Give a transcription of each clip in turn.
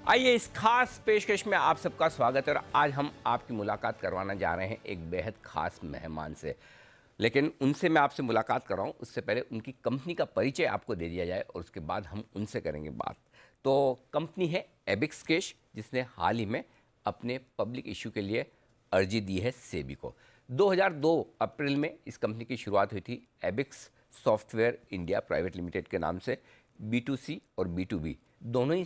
आइए इस खास पेशकश में आप सबका स्वागत है और आज हम आपकी मुलाकात करवाना जा रहे हैं एक बेहद खास मेहमान से। लेकिन उनसे मैं आपसे मुलाकात कर रहा हूँ उससे पहले उनकी कंपनी का परिचय आपको दे दिया जाए और उसके बाद हम उनसे करेंगे बात। तो कंपनी है एबिक्स कैश, जिसने हाल ही में अपने पब्लिक इशू के लिए अर्जी दी है सेबी को। 2002 अप्रैल में इस कंपनी की शुरुआत हुई थी Ebix software India private limited के नाम से। B2C और B2B दोनों ही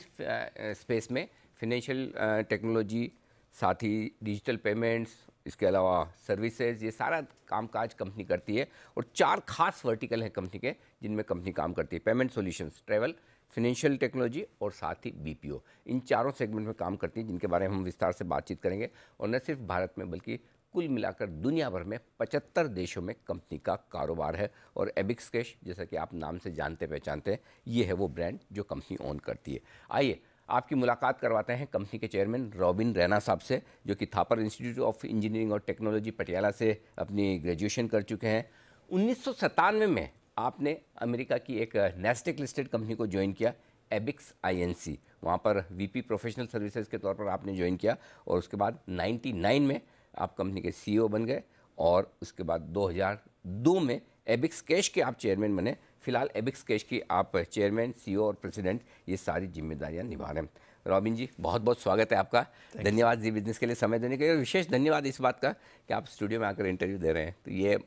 स्पेस में फिनेंशियल टेक्नोलॉजी, साथ ही डिजिटल पेमेंट्स, इसके अलावा सर्विसेज, ये सारा कामकाज कंपनी करती है। और 4 खास वर्टिकल हैं कंपनी के जिनमें कंपनी काम करती है: payment solutions, travel, financial technology और साथ ही BPO। इन चारों सेगमेंट में काम करती है जिनके बारे में हम विस्तार से बातचीत करेंगे। और न सिर्फ भारत में बल्कि कुल मिलाकर दुनिया भर में 75 देशों में कंपनी का कारोबार है। और एबिक्स कैश, जैसा कि आप नाम से जानते पहचानते हैं, ये है वो ब्रांड जो कंपनी ओन करती है। आइए आपकी मुलाकात करवाते हैं कंपनी के चेयरमैन रॉबिन रैना साहब से, जो कि थापर इंस्टीट्यूट ऑफ इंजीनियरिंग और टेक्नोलॉजी पटियाला से अपनी ग्रेजुएशन कर चुके हैं। 1997 में आपने अमेरिका की एक नैस्डैक लिस्टेड कंपनी को ज्वाइन किया, एबिक्स INC। वहाँ पर VP प्रोफेशनल सर्विसेज के तौर पर आपने ज्वाइन किया और उसके बाद 99 में आप कंपनी के CEO बन गए और उसके बाद 2002 में एबिक्स कैश के आप चेयरमैन बने। फिलहाल एबिक्स कैश की आप चेयरमैन, CEO और प्रेसिडेंट ये सारी जिम्मेदारियां निभा रहे हैं। रॉबिन जी, बहुत बहुत स्वागत है आपका। धन्यवाद जी बिजनेस के लिए समय देने के लिए। और विशेष धन्यवाद इस बात का कि आप स्टूडियो में आकर इंटरव्यू दे रहे हैं। तो ये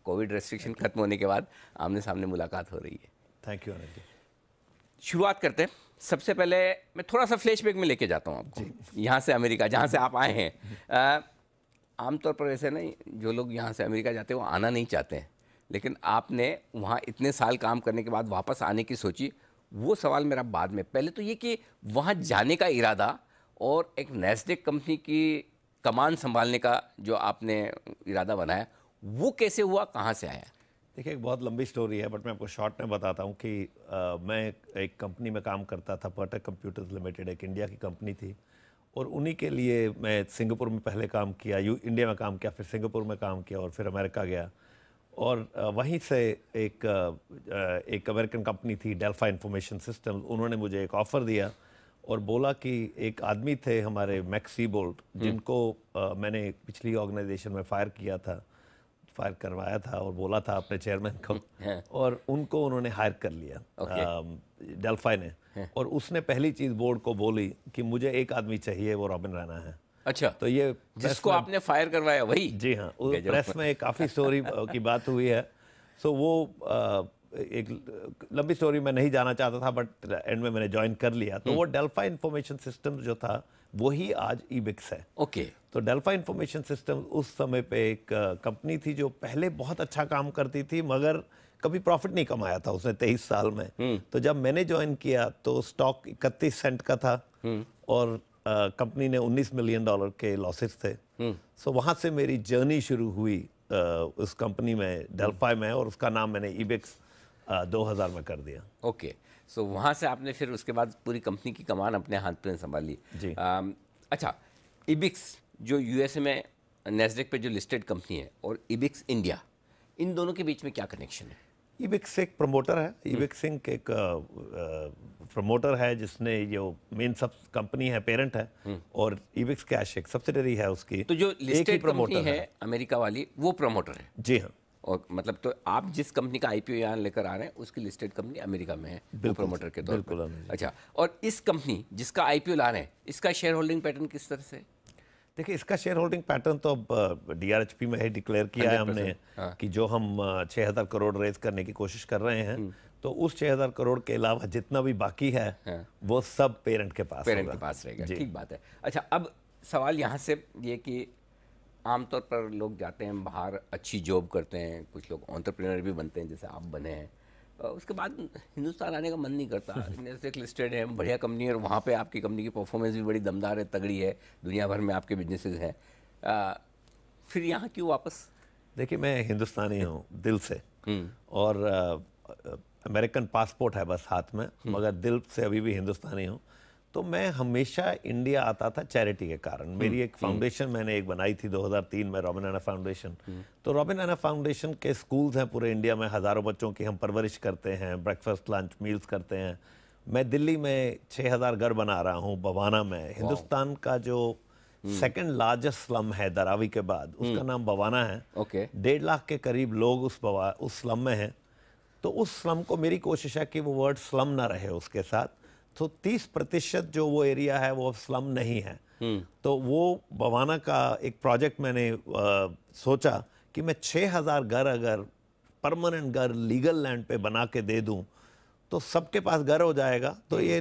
कोविड रेस्ट्रिक्शन खत्म होने के बाद आमने सामने मुलाकात हो रही है। Thank you Anil ji. शुरुआत करते हैं। सबसे पहले मैं थोड़ा सा फ्लैशबैक में लेके जाता हूँ आपको, यहाँ से अमेरिका, जहाँ से आप आए हैं। आमतौर पर ऐसे नहीं, जो लोग यहाँ से अमेरिका जाते हैं वो आना नहीं चाहते हैं, लेकिन आपने वहाँ इतने साल काम करने के बाद वापस आने की सोची। वो सवाल मेरा बाद में, पहले तो ये कि वहाँ जाने का इरादा और एक नैस्डैक कंपनी की कमान संभालने का जो आपने इरादा बनाया, वो कैसे हुआ, कहाँ से आया? देखिए, एक बहुत लंबी स्टोरी है, बट मैं आपको शॉर्ट में बताता हूँ कि मैं एक कंपनी में काम करता था, पर्टक कंप्यूटर्स लिमिटेड, एक इंडिया की कंपनी थी। और उन्हीं के लिए मैं सिंगापुर में पहले काम किया, इंडिया में काम किया, फिर सिंगापुर में काम किया और फिर अमेरिका गया। और वहीं से एक अमेरिकन कंपनी थी, डेल्फा इंफॉर्मेशन सिस्टम्स, उन्होंने मुझे एक ऑफ़र दिया और बोला कि एक आदमी थे हमारे मैक्स सीबोल्ट, जिनको मैंने पिछली ऑर्गेनाइजेशन में फायर करवाया था और बोला था अपने चेयरमैन को, और उनको उन्होंने हायर कर लिया डेल्फा ने। और उसने पहली चीज़ बोर्ड को बोली कि मुझे एक आदमी चाहिए, वो रॉबिन रैना है। अच्छा, तो ये जिसको आपने फायर करवाया वही? जी हाँ, प्रेस में काफ़ी स्टोरी की बात हुई है। सो वो एक लंबी स्टोरी मैं नहीं जाना चाहता था, बट एंड में मैंने ज्वाइन कर लिया। तो वो डेल्फा इंफॉर्मेशन सिस्टम जो था वही आज इबिक्स है। ओके। तो डेल्फा इंफॉर्मेशन सिस्टम उस समय पे एक कंपनी थी जो पहले बहुत अच्छा काम करती थी, मगर कभी प्रॉफिट नहीं कमाया था उसने 23 साल में। तो जब मैंने ज्वाइन किया तो स्टॉक 31 सेंट का था और कंपनी ने $19 मिलियन के लॉसेस थे। सो वहाँ से मेरी जर्नी शुरू हुई उस कंपनी में, डेल्फा में, और उसका नाम मैंने इबिक्स 2000 में कर दिया। ओके। सो वहाँ से आपने फिर उसके बाद पूरी कंपनी की कमान अपने हाथ पे संभाली जी। अच्छा, इबिक्स जो USA में नैस्डैक पे जो लिस्टेड कंपनी है और इबिक्स इंडिया, इन दोनों के बीच में क्या कनेक्शन है? इबिक्स एक प्रमोटर है, इबिक्स इंक एक प्रमोटर है जिसने जो मेन सब कंपनी है, पेरेंट है, और इबिक्स कैश एक सब्सिडरी है उसकी। तो जो लिस्टेड कंपनी है अमेरिका वाली, वो प्रमोटर है? जी हाँ। और मतलब तो आप जिस कंपनी का IPO यहाँ लेकर आ रहे हैं उसकी लिस्टेड कंपनी अमेरिका में है, वो प्रमोटर के तौर पर। अच्छा, और इस कंपनी जिसका IPO ला रहे हैं, इसका शेयर होल्डिंग पैटर्न किस तरह से? देखिए, इसका शेयर होल्डिंग पैटर्न तो अब DRHP में ही डिक्लेयर किया है हमने, कि जो हम 6000 करोड़ रेज करने की कोशिश कर रहे हैं, तो उस 6000 करोड़ के अलावा जितना भी बाकी है वो सब पेरेंट के पास रहेगा। ठीक बात है। अच्छा, अब सवाल यहाँ से ये कि आमतौर पर लोग जाते हैं बाहर, अच्छी जॉब करते हैं, कुछ लोग एंटरप्रेन्योर भी बनते हैं जैसे आप बने हैं, उसके बाद हिंदुस्तान आने का मन नहीं करता। नैस्डैक लिस्टेड है, बढ़िया कंपनी है, और वहाँ पे आपकी कंपनी की परफॉर्मेंस भी बड़ी दमदार है, तगड़ी है, दुनिया भर में आपके बिजनेसेस हैं, फिर यहाँ क्यों वापस? देखिए, मैं हिंदुस्तानी हूँ दिल से, और अमेरिकन पासपोर्ट है बस हाथ में, मगर दिल से अभी भी हिंदुस्तानी हूँ। तो मैं हमेशा इंडिया आता था चैरिटी के कारण। मेरी एक फाउंडेशन मैंने एक बनाई थी 2003 में, रॉबिन रैना फाउंडेशन। तो रॉबिन रैना फाउंडेशन के स्कूल्स हैं पूरे इंडिया में, हज़ारों बच्चों की हम परवरिश करते हैं, ब्रेकफास्ट लंच मील्स करते हैं। मैं दिल्ली में 6000 घर बना रहा हूँ बवाना में। हिंदुस्तान का जो सेकंड लार्जेस्ट स्लम है धारावी के बाद, उसका नाम बवाना है। ओके। 1.5 लाख के करीब लोग उस स्लम में हैं। तो उस स्लम को, मेरी कोशिश है कि वो वर्ड स्लम ना रहे उसके साथ, तो 30% जो वो एरिया है वो स्लम नहीं है। तो वो बवाना का एक प्रोजेक्ट मैंने सोचा कि मैं 6000 घर अगर परमानेंट घर लीगल लैंड पे बना के दे दूं तो सबके पास घर हो जाएगा, तो ये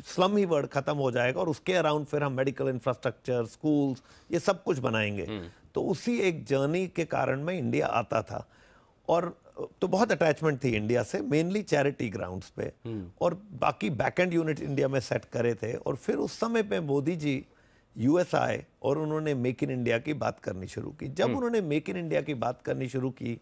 स्लम ही वर्ड खत्म हो जाएगा और उसके अराउंड फिर हम मेडिकल इंफ्रास्ट्रक्चर, स्कूल्स, ये सब कुछ बनाएंगे। तो उसी एक जर्नी के कारण मैं इंडिया आता था और तो बहुत अटैचमेंट थी इंडिया से, मेनली चैरिटी ग्राउंड्स पे, और बाकी बैकएंड यूनिट इंडिया में सेट करे थे। और फिर उस समय पे मोदी जी यूएस आए और उन्होंने मेक इन इंडिया की बात करनी शुरू की। जब उन्होंने मेक इन इंडिया की बात करनी शुरू की,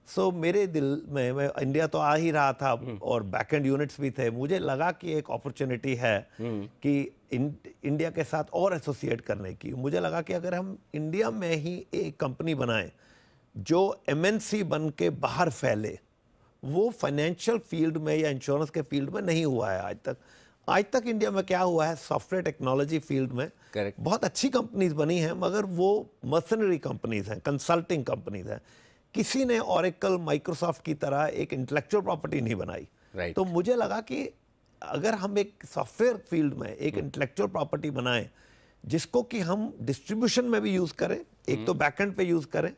सो मेरे दिल में, मैं इंडिया तो आ ही रहा था और बैकएंड यूनिट्स भी थे, मुझे लगा कि एक अपॉर्चुनिटी है कि इंडिया के साथ और एसोसिएट करने की। मुझे लगा कि अगर हम इंडिया में ही एक कंपनी बनाएं जो एमएनसी बन के बाहर फैले, वो फाइनेंशियल फील्ड में या इंश्योरेंस के फील्ड में नहीं हुआ है आज तक। आज तक इंडिया में क्या हुआ है, सॉफ्टवेयर टेक्नोलॉजी फील्ड में Correct. बहुत अच्छी कंपनीज बनी हैं, मगर वो मर्सनरी कंपनीज हैं, कंसल्टिंग कंपनीज हैं। किसी ने ओरेकल, माइक्रोसॉफ्ट की तरह एक इंटेलेक्चुअल प्रॉपर्टी नहीं बनाई। Right. तो मुझे लगा कि अगर हम एक सॉफ्टवेयर फील्ड में एक इंटेलेक्चुअल प्रॉपर्टी बनाएं जिसको कि हम डिस्ट्रीब्यूशन में भी यूज करें, एक तो बैकएंड पे यूज करें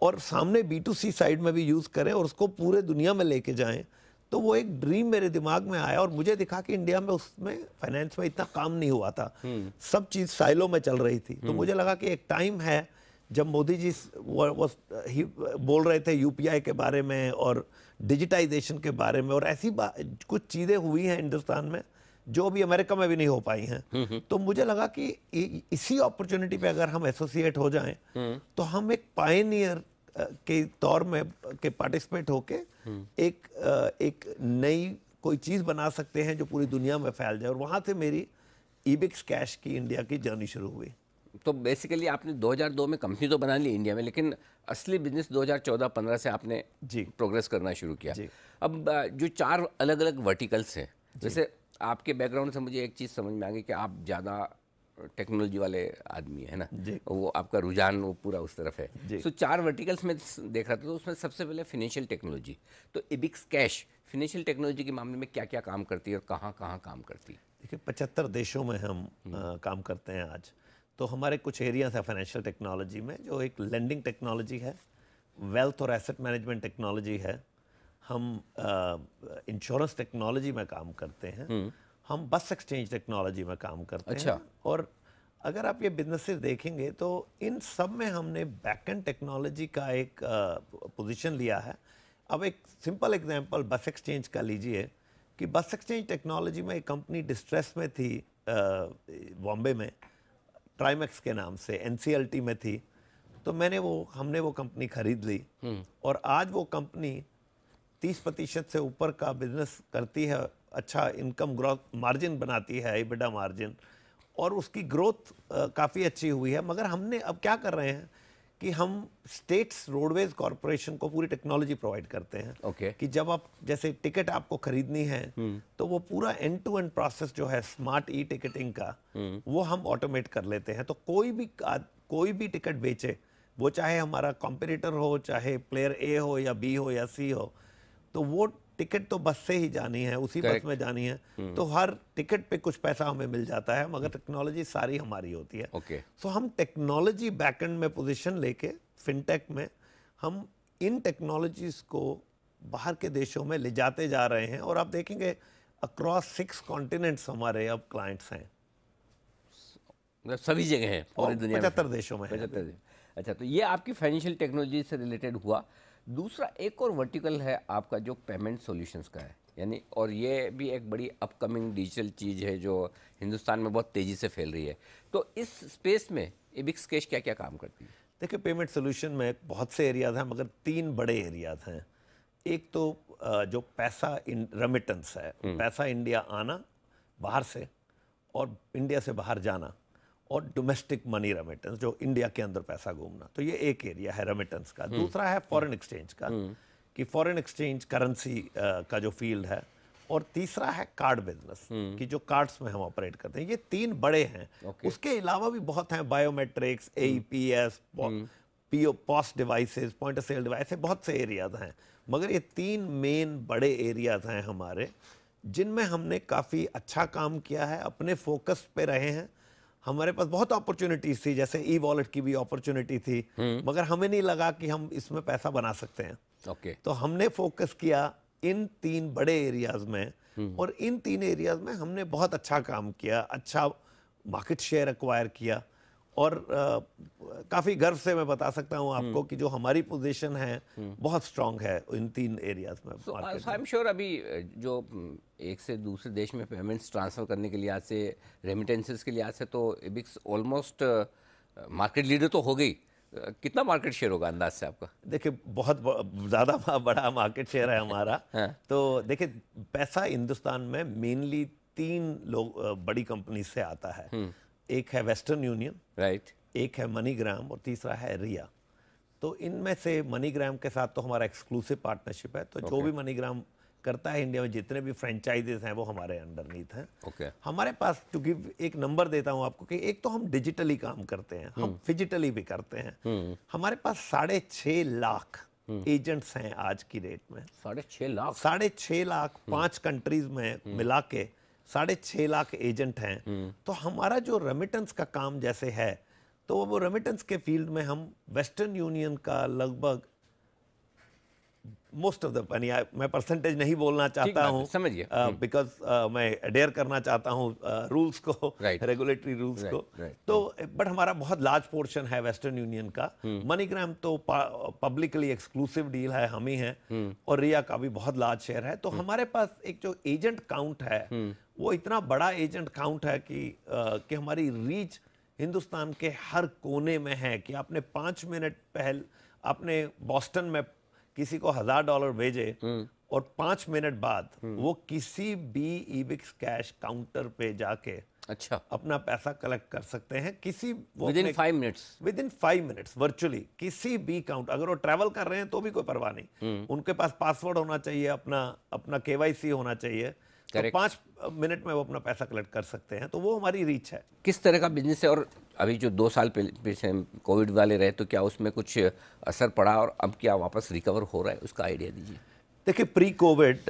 और सामने B2C साइड में भी यूज करें और उसको पूरे दुनिया में लेके जाएं, तो वो एक ड्रीम मेरे दिमाग में आया। और मुझे दिखा कि इंडिया में उसमें फाइनेंस में इतना काम नहीं हुआ था, सब चीज साइलो में चल रही थी। तो मुझे लगा कि एक टाइम है जब मोदी जी बोल रहे थे यूपीआई के बारे में और डिजिटाइजेशन के बारे में, और ऐसी कुछ चीजें हुई हैं हिंदुस्तान में जो अभी अमेरिका में भी नहीं हो पाई हैं। तो मुझे लगा कि इसी अपॉर्चुनिटी पे अगर हम एसोसिएट हो जाएं तो हम एक पायनियर के तौर में के पार्टिसिपेट होके एक नई कोई चीज बना सकते हैं जो पूरी दुनिया में फैल जाए। और वहां से मेरी इबिक्स कैश की इंडिया की जर्नी शुरू हुई। तो बेसिकली आपने 2002 में कंपनी तो बना ली इंडिया में, लेकिन असली बिजनेस 2014-15 से आपने जी प्रोग्रेस करना शुरू किया। जी। अब जो 4 अलग अलग वर्टिकल्स हैं, जैसे आपके बैकग्राउंड से मुझे एक चीज़ समझ में आ गई कि आप ज़्यादा टेक्नोलॉजी वाले आदमी है ना, जी। वो आपका रुझान वो पूरा उस तरफ है। जी। सो 4 वर्टिकल्स में देख रहा था, तो उसमें सबसे पहले फिनेंशियल टेक्नोलॉजी। तो इबिक्स कैश फिनेंशियल टेक्नोलॉजी के मामले में क्या क्या काम करती है और कहाँ कहाँ काम करती है? देखिए, 75 देशों में हम काम करते हैं आज। तो हमारे कुछ एरियाज है फाइनेंशियल टेक्नोलॉजी में, जो एक लेंडिंग टेक्नोलॉजी है, वेल्थ और एसेट मैनेजमेंट टेक्नोलॉजी है, हम इंश्योरेंस टेक्नोलॉजी में काम करते हैं, हम बस एक्सचेंज टेक्नोलॉजी में काम करते अच्छा। हैं। और अगर आप ये बिजनेसेस देखेंगे तो इन सब में हमने बैकएंड टेक्नोलॉजी का एक पोजीशन लिया है। अब एक सिंपल एग्जांपल बस एक्सचेंज का लीजिए कि बस एक्सचेंज टेक्नोलॉजी में एक कंपनी डिस्ट्रेस में थी बॉम्बे में, ट्राइमेक्स के नाम से, एनसीएलटी में थी। तो हमने वो कंपनी खरीद ली और आज वो कंपनी 30% से ऊपर का बिजनेस करती है, अच्छा इनकम ग्रोथ मार्जिन बनाती है, EBITDA मार्जिन, और उसकी ग्रोथ काफ़ी अच्छी हुई है। मगर हमने अब क्या कर रहे हैं कि हम स्टेट्स रोडवेज कॉरपोरेशन को पूरी टेक्नोलॉजी प्रोवाइड करते हैं। Okay. कि जब आप जैसे टिकट आपको खरीदनी है तो वो पूरा एंड टू एंड प्रोसेस जो है स्मार्ट ई टिकटिंग का, वो हम ऑटोमेट कर लेते हैं। तो कोई भी टिकट बेचे, वो चाहे हमारा कॉम्पिटिटर हो, चाहे प्लेयर ए हो या बी हो या सी हो, तो वो टिकट तो बस से ही जानी है, उसी बस में जानी है। तो हर टिकट पे कुछ पैसा हमें मिल जाता है, मगर टेक्नोलॉजी सारी हमारी होती है। Okay. सो हम टेक्नोलॉजी बैकएंड में पोजीशन लेके फिनटेक में हम इन टेक्नोलॉजीज को बाहर के देशों में ले जाते जा रहे हैं। और आप देखेंगे अक्रॉस 6 कॉन्टिनेंट्स हमारे अब क्लाइंट्स हैं, मतलब सभी जगह है पूरी दुनिया में। 75 देशों में हैं। 75। अच्छा, तो ये आपकी फाइनेंशियल टेक्नोलॉजी से रिलेटेड हुआ। दूसरा एक और वर्टिकल है आपका जो पेमेंट सॉल्यूशंस का है, यानी, और ये भी एक बड़ी अपकमिंग डिजिटल चीज़ है जो हिंदुस्तान में बहुत तेज़ी से फैल रही है। तो इस स्पेस में इबिक्स कैश क्या क्या काम करती है? देखिए, पेमेंट सोल्यूशन में बहुत से एरियाज हैं, मगर 3 बड़े एरियाज हैं। एक तो जो पैसा रेमिटेंस है, पैसा इंडिया आना बाहर से और इंडिया से बाहर जाना, और डोमेस्टिक मनी रेमिटेंस जो इंडिया के अंदर पैसा घूमना। तो ये एक एरिया है रेमिटेंस का। दूसरा है फॉरेन एक्सचेंज का, कि फॉरेन एक्सचेंज करेंसी का जो फील्ड है, और तीसरा है कार्ड बिजनेस कि जो कार्ड्स में हम ऑपरेट करते हैं। ये 3 बड़े हैं। उसके अलावा भी बहुत हैं, biometrics, AEPS, POS devices, point of sale device, बहुत से एरियाज हैं, मगर ये 3 मेन बड़े एरियाज हैं हमारे, जिनमें हमने काफ़ी अच्छा काम किया है, अपने फोकस पे रहे हैं। हमारे पास बहुत अपॉर्चुनिटीज थी, जैसे ई-वॉलेट की भी अपॉर्चुनिटी थी, मगर हमें नहीं लगा कि हम इसमें पैसा बना सकते हैं। तो हमने फोकस किया इन 3 बड़े एरियाज में, और इन 3 एरियाज में हमने बहुत अच्छा काम किया, अच्छा मार्केट शेयर एक्वायर किया, और काफ़ी गर्व से मैं बता सकता हूं आपको कि जो हमारी पोजीशन है बहुत स्ट्रांग है इन 3 एरियाज में। सो आई एम श्योर अभी जो एक से दूसरे देश में पेमेंट्स ट्रांसफ़र करने के लिहाज से, रेमिटेंसेस के लिहाज से, तो इबिक्स ऑलमोस्ट मार्केट लीडर तो हो गई। कितना मार्केट शेयर होगा अंदाज से आपका? देखिए, बहुत ज़्यादा बड़ा मार्केट शेयर है हमारा। तो देखिए, पैसा हिंदुस्तान में मेनली 3 लोग बड़ी कंपनी से आता है। एक है वेस्टर्न यूनियन, राइट, एक है मनीग्राम, और तीसरा है रिया। तो इनमें से मनीग्राम के साथ तो हमारा एक्सक्लूसिव पार्टनरशिप है। तो जो भी मनीग्राम करता है इंडिया में, जितने भी फ्रेंचाइजेस हैं, वो हमारे अंडरनीथ हैं। हमारे पास, टू गिव एक नंबर देता हूं आपको, कि एक तो हम डिजिटली काम करते हैं, हम फिजिटली भी करते हैं। हमारे पास 6.5 लाख एजेंट्स हैं आज की डेट में। 6.5 लाख 5 कंट्रीज में मिला के 6.5 लाख एजेंट हैं। तो हमारा जो रेमिटेंस का काम जैसे है, तो वो रेमिटेंस के फील्ड में हम वेस्टर्न यूनियन का लगभग मोस्ट ऑफ द मनी, मैं परसेंटेज नहीं बोलना चाहता हूं, समझिए, बिकॉज मैं अडेयर करना चाहता हूं रूल्स को, रेगुलेटरी रूल्स को। तो बट हमारा बहुत लार्ज पोर्शन है वेस्टर्न यूनियन का। मनीग्राम तो पब्लिकली एक्सक्लूसिव डील है, हम ही हैं, और रिया का भी बहुत लार्ज शेयर है। तो हमारे पास एक जो एजेंट काउंट है, वो इतना बड़ा एजेंट काउंट है कि हमारी रीच हिंदुस्तान के हर कोने में है, कि आपने 5 मिनट पहले आपने बॉस्टन में किसी को $1000 भेजे, और 5 मिनट बाद वो किसी भी इबिक्स कैश काउंटर पे जाके अपना पैसा कलेक्ट कर सकते हैं। किसी विदिन 5 मिनट्स वर्चुअली किसी भी काउंट। अगर वो ट्रैवल कर रहे हैं तो भी कोई परवाह नहीं, उनके पास पासवर्ड होना चाहिए, अपना KYC होना चाहिए, तो 5 मिनट में वो अपना पैसा कलेक्ट कर सकते हैं। तो वो हमारी रीच है। किस तरह का बिजनेस है? और अभी जो 2 साल पीछे कोविड वाले रहे, तो क्या उसमें कुछ असर पड़ा, और अब क्या वापस रिकवर हो रहा है, उसका आइडिया दीजिए। देखिए, प्री कोविड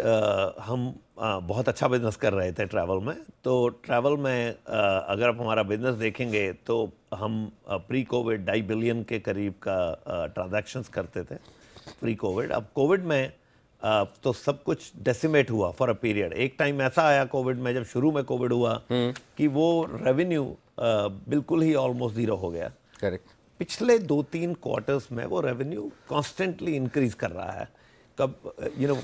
हम बहुत अच्छा बिजनेस कर रहे थे ट्रैवल में। तो ट्रैवल में अगर आप हमारा बिजनेस देखेंगे, तो हम प्री कोविड 2.5 बिलियन के करीब का ट्रांजैक्शंस करते थे प्री कोविड। अब कोविड में तो सब कुछ डेसिमेट हुआ फॉर अ पीरियड। एक टाइम ऐसा आया कोविड में, जब शुरू में कोविड हुआ, कि वो रेवेन्यू बिल्कुल ही ऑलमोस्ट जीरो हो गया। करेक्ट। पिछले 2-3 क्वार्टर्स में वो रेवेन्यू कॉन्स्टेंटली इंक्रीज कर रहा है। कब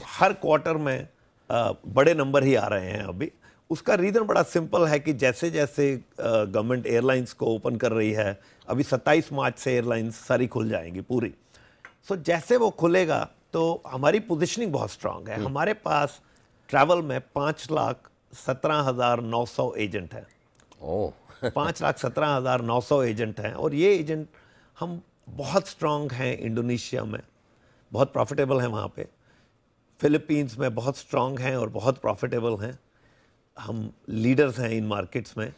हर क्वार्टर में बड़े नंबर ही आ रहे हैं अभी। उसका रीज़न बड़ा सिंपल है कि जैसे जैसे गवर्नमेंट एयरलाइंस को ओपन कर रही है, अभी 27 मार्च से एयरलाइंस सारी खुल जाएंगी पूरी। सो जैसे वो खुलेगा, तो हमारी पोजीशनिंग बहुत स्ट्रांग है। हमारे पास ट्रैवल में 5,17,900 एजेंट हैं। 5,17,900 एजेंट हैं, और ये एजेंट हम बहुत स्ट्रांग हैं। इंडोनेशिया में बहुत प्रॉफिटेबल हैं, वहाँ पे फिलीपींस में बहुत स्ट्रांग हैं और बहुत प्रॉफिटेबल हैं। हम लीडर्स हैं इन मार्केट्स में।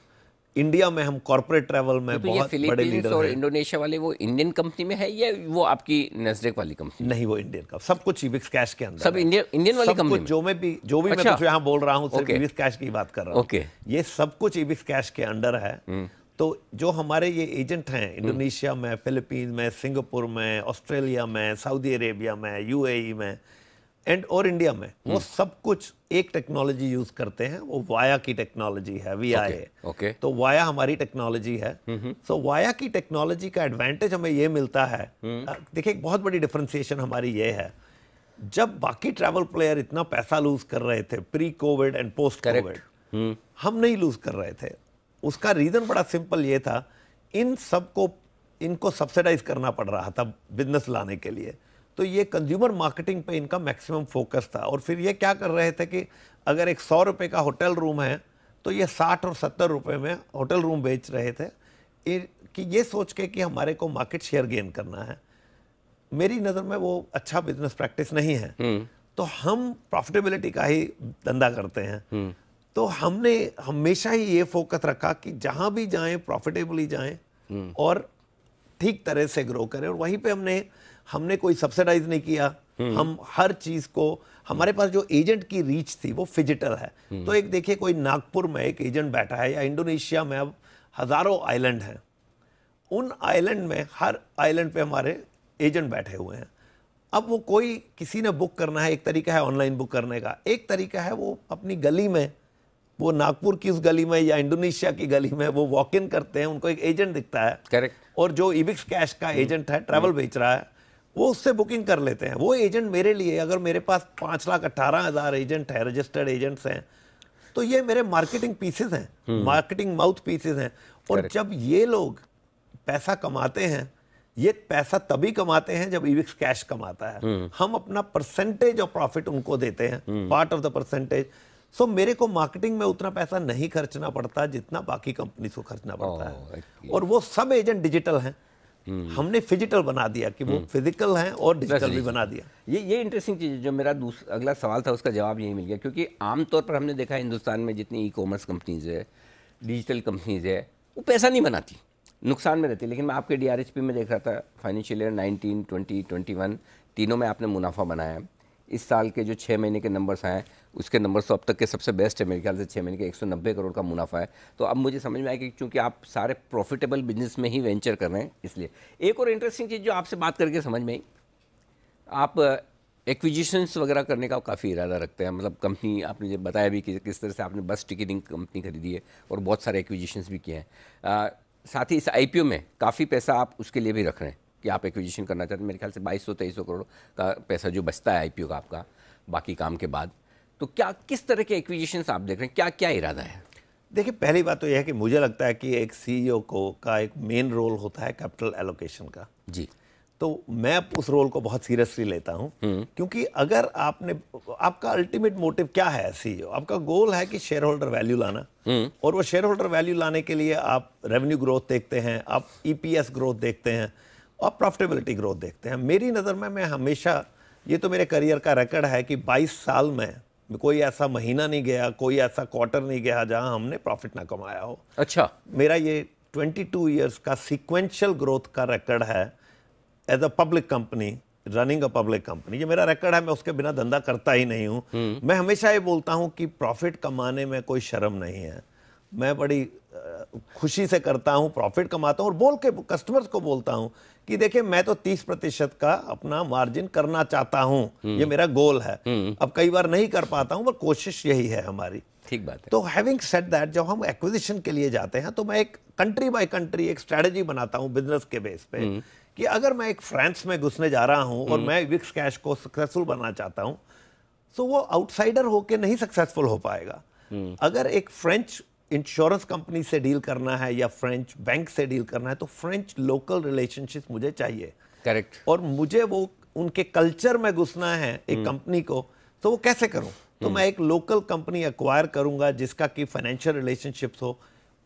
इंडिया में हम कॉर्पोरेट ट्रैवल में बहुत बड़े लीडर हैं। और इंडोनेशिया वाले वो इंडियन कंपनी में है, या वो आपकी नेस्डेक वाली कंपनी? नहीं, वो इंडियन का सब कुछ इबिक्स कैश के अंदर। सब इंडियन वाली कंपनी में? जो मैं कुछ यहाँ बोल रहा हूँ, सिर्फ इबिक्स कैश की बात कर रहा हूँ। ये सब कुछ इबिक्स कैश के अंडर है। तो जो हमारे ये एजेंट हैं इंडोनेशिया में, फिलीपींस में, सिंगापुर में, ऑस्ट्रेलिया में, सऊदी अरेबिया में, UAE में और इंडिया में, वो सब कुछ एक टेक्नोलॉजी यूज करते हैं। वो वाया की टेक्नोलॉजी है, VIA। तो वाया हमारी टेक्नोलॉजी है। सो वाया की टेक्नोलॉजी का एडवांटेज हमें ये मिलता है। देखिए, एक बहुत बड़ी डिफरेंशिएशन हमारी ये है, जब बाकी ट्रैवल प्लेयर इतना पैसा लूज कर रहे थे pre Covid and post Covid, हम नहीं लूज कर रहे थे। उसका रीजन बड़ा सिंपल ये था, इनको सब्सिडाइज करना पड़ रहा था बिजनेस लाने के लिए। तो ये कंज्यूमर मार्केटिंग पे इनका मैक्सिमम फोकस था। और फिर ये क्या कर रहे थे कि अगर एक 100 रुपये का होटल रूम है, तो ये 60 और 70 रुपये में होटल रूम बेच रहे थे, कि ये सोच के कि हमारे को मार्केट शेयर गेन करना है। मेरी नज़र में वो अच्छा बिजनेस प्रैक्टिस नहीं है। तो हम प्रॉफिटेबिलिटी का ही धंधा करते हैं। तो हमने हमेशा ही ये फोकस रखा कि जहां भी जाएं प्रॉफिटेबली जाएं और ठीक तरह से ग्रो करें। और वहीं पे हमने कोई सब्सिडाइज नहीं किया। हम हर चीज को, हमारे पास जो एजेंट की रीच थी वो फिजिटल है। तो एक देखिए, कोई नागपुर में एक एजेंट बैठा है या इंडोनेशिया में अब हजारों आइलैंड हैं, उन आइलैंड में हर आइलैंड पे हमारे एजेंट बैठे हुए हैं। अब वो कोई किसी ने बुक करना है, एक तरीका है ऑनलाइन बुक करने का, एक तरीका है वो अपनी गली में, वो नागपुर की उस गली में या इंडोनेशिया की गली में वो वॉक इन करते हैं, उनको एक एजेंट दिखता है। करेक्ट। और जो इबिक्स कैश का एजेंट है, ट्रैवल बेच रहा है, वो उससे बुकिंग कर लेते हैं। वो एजेंट मेरे लिए, अगर मेरे पास 5,18,000 एजेंट है, रजिस्टर्ड एजेंट्स हैं, तो ये मेरे मार्केटिंग पीसेस हैं, मार्केटिंग माउथ पीसेस हैं। और जब ये लोग पैसा कमाते हैं, ये पैसा तभी कमाते हैं जब इबिक्स कैश कमाता है। हम अपना परसेंटेज ऑफ प्रॉफिट उनको देते हैं, पार्ट ऑफ द परसेंटेज। सो मेरे को मार्केटिंग में उतना पैसा नहीं खर्चना पड़ता जितना बाकी कंपनी को खर्चना पड़ता है। और वो सब एजेंट डिजिटल हैं, हमने फिजिटल बना दिया कि वो फिजिकल हैं और डिजिटल भी बना दिया। ये इंटरेस्टिंग चीज़ है। जो मेरा अगला सवाल था उसका जवाब यही मिल गया, क्योंकि आमतौर पर हमने देखा है हिंदुस्तान में जितनी ई कॉमर्स कंपनीज है, डिजिटल कंपनीज है, वो पैसा नहीं बनाती, नुकसान में रहती है। लेकिन मैं आपके DRHP में देख रहा था, फाइनेंशियल ईयर 19, 20, 21 तीनों में आपने मुनाफा बनाया। इस साल के जो 6 महीने के नंबर्स आए, उसके नंबर्स तो अब तक के सबसे बेस्ट है मेरे ख्याल से। 6 महीने के 190 करोड़ का मुनाफा है। तो अब मुझे समझ में आया कि चूंकि आप सारे प्रॉफिटेबल बिजनेस में ही वेंचर कर रहे हैं, इसलिए एक और इंटरेस्टिंग चीज़ जो आपसे बात करके समझ में आई, आप एक्विजिशंस वगैरह करने का काफ़ी इरादा रखते हैं। मतलब कंपनी, आपने जो बताया भी कि किस तरह से आपने बस टिकटिंग कंपनी खरीदी है और बहुत सारे एक्विजिशंस भी किए हैं। साथ ही इस IPO में काफ़ी पैसा आप उसके लिए भी रख रहे हैं कि आप एक्विजिशन करना चाहते हैं। मेरे ख्याल से 2200-2300 करोड़ का पैसा जो बचता है IPO का आपका बाकी काम के बाद। तो क्या, किस तरह के एक्विजिशंस आप देख रहे हैं, क्या क्या इरादा है? देखिए, पहली बात तो यह है कि मुझे लगता है कि एक CEO का एक मेन रोल होता है कैपिटल एलोकेशन का। जी। तो मैं उस रोल को बहुत सीरियसली लेता हूं, क्योंकि अगर आपका अल्टीमेट मोटिव क्या है CEO, आपका गोल है कि शेयर होल्डर वैल्यू लाना, और वो शेयर होल्डर वैल्यू लाने के लिए आप रेवेन्यू ग्रोथ देखते हैं, आप EPS ग्रोथ देखते हैं, और प्रॉफिटेबिलिटी ग्रोथ देखते हैं। मेरी नज़र में, मैं हमेशा, ये तो मेरे करियर का रिकॉर्ड है कि 22 साल में कोई ऐसा महीना नहीं गया, कोई ऐसा क्वार्टर नहीं गया जहां हमने प्रॉफिट ना कमाया हो। अच्छा। मेरा ये 22 ईयर्स का सीक्वेंशियल ग्रोथ का रिकॉर्ड है as a public company, running a public company. ये मेरा रिकॉर्ड है, मैं उसके बिना धंधा करता ही नहीं हूँ। मैं हमेशा ये बोलता हूँ कि प्रॉफिट कमाने में कोई शर्म नहीं है। मैं बड़ी खुशी से करता हूँ, प्रॉफिट कमाता हूँ, और बोल के कस्टमर्स को बोलता हूँ कि देखिए, मैं तो 30% का अपना मार्जिन करना चाहता हूँ, ये मेरा गोल है। अब कई बार नहीं कर पाता हूँ, पर कोशिश यही है हमारी। ठीक बात है। तो हैविंग सेड दैट, जब हम एक्विजिशन के लिए जाते हैं तो मैं एक कंट्री बाय कंट्री एक स्ट्रेटजी बनाता हूँ बिजनेस के बेस पे, कि अगर मैं एक फ्रांस में घुसने जा रहा हूँ और मैं इबिक्स कैश को सक्सेसफुल बनना चाहता हूँ, तो वो आउटसाइडर होके नहीं सक्सेसफुल हो पाएगा। अगर एक फ्रेंच इंश्योरेंस कंपनी से डील करना है या फ्रेंच बैंक से डील करना है, तो फ्रेंच लोकल रिलेशनशिप मुझे चाहिए। करेक्ट। और मुझे वो उनके कल्चर में घुसना है एक कंपनी को, तो वो कैसे करूं? तो मैं एक लोकल कंपनी एक्वायर करूंगा जिसका कि फाइनेंशियल रिलेशनशिप्स हो,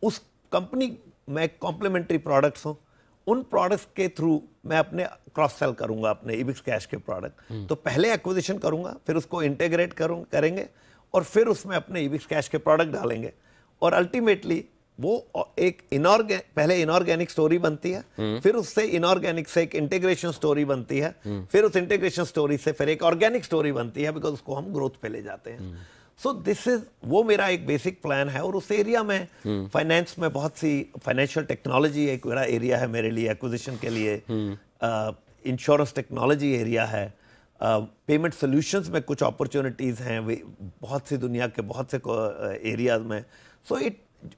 उस कंपनी में कॉम्प्लीमेंट्री प्रोडक्ट्स हो, उन प्रोडक्ट्स के थ्रू मैं अपने क्रॉस सेल करूंगा अपने इबिक्स कैश के प्रोडक्ट। तो पहले एक्विजिशन करूंगा, फिर उसको इंटीग्रेट करेंगे, और फिर उसमें अपने इबिक्स कैश के प्रोडक्ट डालेंगे, और अल्टीमेटली वो एक पहले इनऑर्गेनिक स्टोरी बनती है, फिर उससे इनऑर्गेनिक से एक इंटीग्रेशन स्टोरी बनती है, फिर उस इंटीग्रेशन स्टोरी से फिर एक ऑर्गेनिक स्टोरी बनती है, बिकॉज उसको हम ग्रोथ पे ले जाते हैं। सो दिस इज, वो मेरा एक बेसिक प्लान है। और उस एरिया में फाइनेंस में बहुत सी फाइनेंशियल टेक्नोलॉजी एक बड़ा एरिया है मेरे लिए एक्विजिशन के लिए, इंश्योरेंस टेक्नोलॉजी एरिया है, पेमेंट सॉल्यूशंस में कुछ अपॉर्चुनिटीज़ हैं बहुत सी दुनिया के बहुत से एरियाज में। सो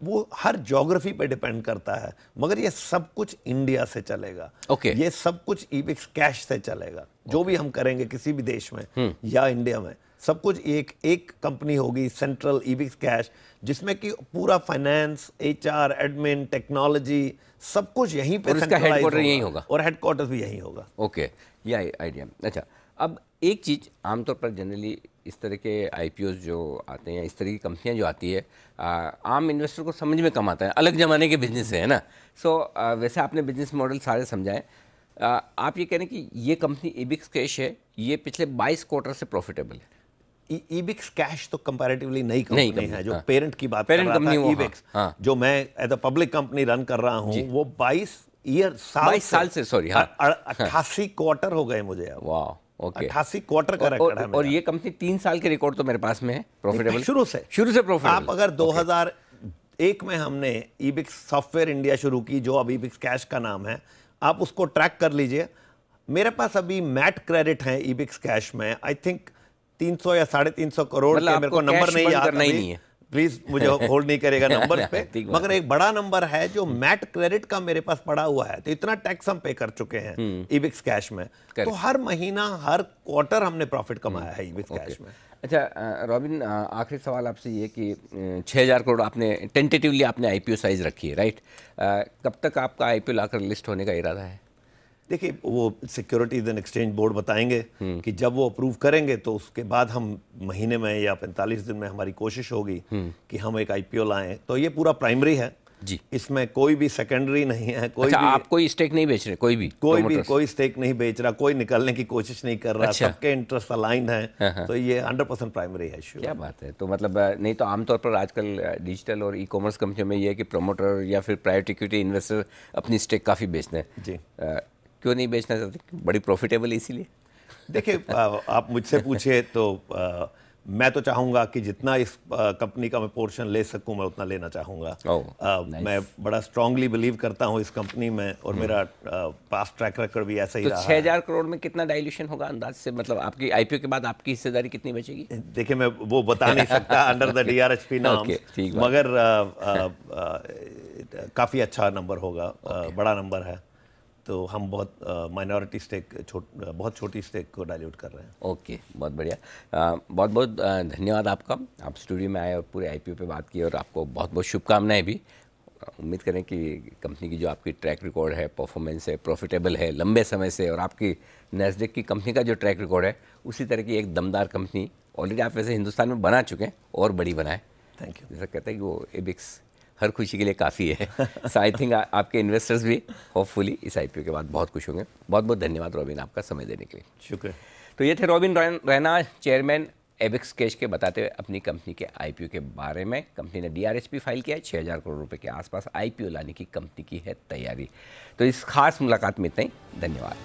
वो हर ज्योग्राफी पे डिपेंड करता है, मगर ये सब कुछ इंडिया से चलेगा। ये सब कुछ इबिक्स कैश से चलेगा। जो भी हम करेंगे किसी भी देश में या इंडिया में, सब कुछ एक कंपनी होगी, सेंट्रल इबिक्स कैश, जिसमें कि पूरा फाइनेंस, HR, एडमिन, टेक्नोलॉजी सब कुछ यहीं पे सेंट्रलाइज होगा, यहीं होगा, और हेडक्वार्टर्स भी यहीं होगा। ओके, ये आइडिया। अच्छा, अब एक चीज़ आमतौर पर जनरली इस तरह के IPOs जो आते हैं, इस तरह की कंपनियां जो आती है, आम इन्वेस्टर को समझ में कम आता है। अलग ज़माने के बिजनेस है ना। सो वैसे आपने बिजनेस मॉडल सारे समझाए। आप ये कह रहे हैं कि ये कंपनी इबिक्स कैश है, ये पिछले 22 क्वार्टर से प्रॉफिटेबल है। इबिक्स कैश तो कंपैरेटिवली नई कंपनी है, जो पेरेंट की बात कर पेरेंट रहा कंपनी था। वो, इबिक्स हाँ। जो मैं as a public company run कर रहा हूँ, वो 22 साल से, सॉरी, हाँ, 88 क्वार्टर हो गए मुझे अब। वाह, ओके। 88 क्वार्टर का रिकॉर्ड है और मेरा। ये कंपनी 3 साल के रिकॉर्ड तो मेरे पास में है प्रॉफिटेबल, शुरू से प्रॉफिटेबल। आप अगर 2001 में हमने इबिक्स सॉफ्टवेयर इंडिया शुरू की, जो अब इबिक्स कैश का नाम है, आप उसको ट्रैक कर लीजिए। मेरे पास अभी मैट क्रेडिट है इबिक्स कैश में, आई थिंक 300 या 350 करोड़ के, मेरे को नंबर नहीं याद है, प्लीज मुझे होल्ड नहीं करेगा नंबर पे, मगर एक बड़ा नंबर है जो मैट क्रेडिट का मेरे पास पड़ा हुआ है। तो इतना टैक्स हम पे कर चुके हैं इबिक्स कैश में, तो हर महीना हर क्वार्टर हमने प्रॉफिट कमाया है इबिक्स कैश में। अच्छा रॉबिन, आखिरी सवाल आपसे ये कि 6000 करोड़ आपने टेंटेटिवली आपने आईपीओ साइज रखी है, राइट? कब तक आपका आईपीओ लाकर लिस्ट होने का इरादा है? देखिए, वो सिक्योरिटीज एंड एक्सचेंज बोर्ड बताएंगे कि जब वो अप्रूव करेंगे तो उसके बाद हम महीने में या 45 दिन में हमारी कोशिश होगी कि हम एक आईपीओ लाएं। तो ये पूरा प्राइमरी है जी, इसमें कोई भी सेकेंडरी नहीं है। कोई अच्छा, भी आप कोई स्टेक नहीं बेच रहे? कोई स्टेक नहीं बेच रहा, कोई निकलने की कोशिश नहीं कर रहा। अच्छा। सबके इंटरेस्ट अलाइंड है, तो ये 100% प्राइमरी है। क्या बात है। तो मतलब नहीं तो आमतौर पर आजकल डिजिटल और ई कॉमर्स कंपनियों में ये है कि प्रोमोटर या फिर प्राइवेट इक्विटी इन्वेस्टर अपनी स्टेक काफ़ी बेचते हैं जी। क्यों नहीं बेचना चाहते? बड़ी प्रॉफिटेबल है इसीलिए। देखिए, आप मुझसे पूछे तो मैं तो चाहूँगा कि जितना इस कंपनी का मैं पोर्शन ले सकूँ, मैं उतना लेना चाहूँगा। मैं बड़ा स्ट्रांगली बिलीव करता हूँ इस कंपनी में, और मेरा पास्ट ट्रैक रिकॉर्ड भी ऐसा ही रहा है। 6000 करोड़ में कितना डाइल्यूशन होगा अंदाज से? मतलब आपकी आईपीओ के बाद आपकी हिस्सेदारी कितनी बचेगी? देखिए, मैं वो बता नहीं सकता अंडर द DRHP नाम, मगर काफ़ी अच्छा नंबर होगा, बड़ा नंबर है। तो हम बहुत माइनॉरिटी स्टेक, बहुत छोटी स्टेक को डाइल्यूट कर रहे हैं। ओके, बहुत बढ़िया। बहुत बहुत धन्यवाद आपका, आप स्टूडियो में आए और पूरे आईपीओ पे बात की, और आपको बहुत बहुत शुभकामनाएं भी। उम्मीद करें कि कंपनी की जो आपकी ट्रैक रिकॉर्ड है, परफॉर्मेंस है, प्रॉफिटेबल है लंबे समय से, और आपकी नैस्डैक की कंपनी का जो ट्रैक रिकॉर्ड है, उसी तरह की एक दमदार कंपनी ऑलरेडी आप वैसे हिंदुस्तान में बना चुके हैं, और बड़ी बनाए। Thank you. जैसा कहते हैं कि वो इबिक्स हर खुशी के लिए काफ़ी है। सो आई थिंक आपके इन्वेस्टर्स भी होपफुली इस आईपीओ के बाद बहुत खुश होंगे। बहुत बहुत धन्यवाद रॉबिन, आपका समय देने के लिए। शुक्रिया। तो ये थे robin Raina, chairman Ebix cash के, बताते हुए अपनी कंपनी के आईपीओ के बारे में। कंपनी ने DRHP फाइल किया है, 6000 करोड़ रुपए के आसपास आईपीओ लाने की कंपनी की है तैयारी। तो इस खास मुलाकात में इतना ही। धन्यवाद।